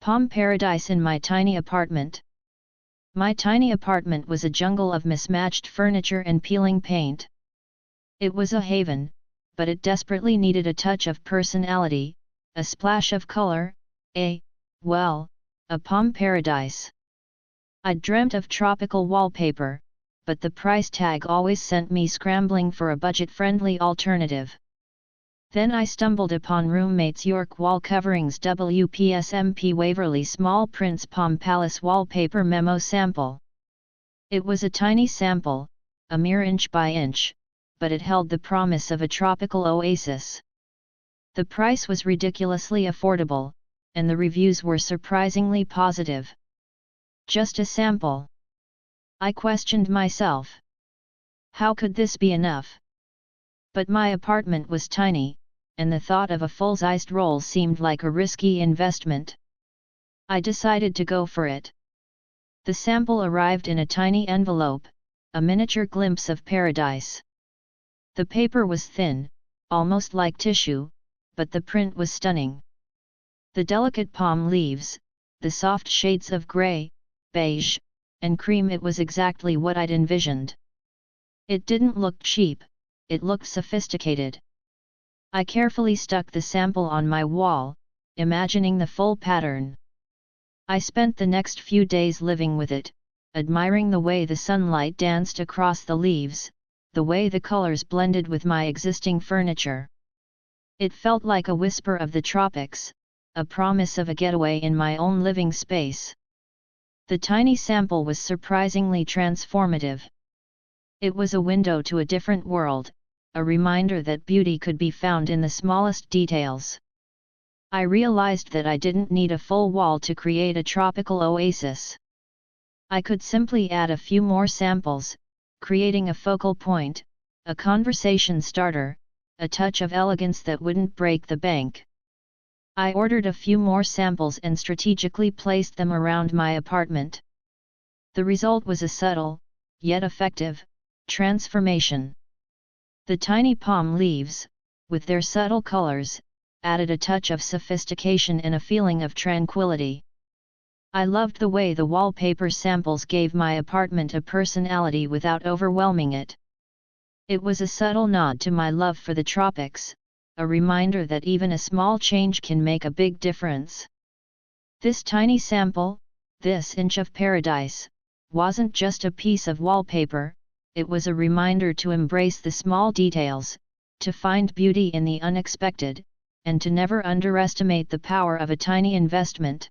Palm paradise in my tiny apartment. My tiny apartment was a jungle of mismatched furniture and peeling paint. It was a haven, but it desperately needed a touch of personality, a splash of color, a palm paradise. I'd dreamt of tropical wallpaper, but the price tag always sent me scrambling for a budget-friendly alternative. Then I stumbled upon RoomMates York Wall Coverings WPSMP Waverly Small Prints Palm Palace Wallpaper Memo Sample. It was a tiny sample, a mere inch by inch, but it held the promise of a tropical oasis. The price was ridiculously affordable, and the reviews were surprisingly positive. Just a sample. I questioned myself. How could this be enough? But my apartment was tiny, and the thought of a full-sized roll seemed like a risky investment. I decided to go for it. The sample arrived in a tiny envelope, a miniature glimpse of paradise. The paper was thin, almost like tissue, but the print was stunning. The delicate palm leaves, the soft shades of gray, beige, and cream, it was exactly what I'd envisioned. It didn't look cheap, it looked sophisticated. I carefully stuck the sample on my wall, imagining the full pattern. I spent the next few days living with it, admiring the way the sunlight danced across the leaves, the way the colors blended with my existing furniture. It felt like a whisper of the tropics, a promise of a getaway in my own living space. The tiny sample was surprisingly transformative. It was a window to a different world, a reminder that beauty could be found in the smallest details. I realized that I didn't need a full wall to create a tropical oasis. I could simply add a few more samples, creating a focal point, a conversation starter, a touch of elegance that wouldn't break the bank. I ordered a few more samples and strategically placed them around my apartment. The result was a subtle, yet effective, transformation. The tiny palm leaves, with their subtle colors, added a touch of sophistication and a feeling of tranquility. I loved the way the wallpaper samples gave my apartment a personality without overwhelming it. It was a subtle nod to my love for the tropics, a reminder that even a small change can make a big difference. This tiny sample, this inch of paradise, wasn't just a piece of wallpaper, it was a reminder to embrace the small details, to find beauty in the unexpected, and to never underestimate the power of a tiny investment.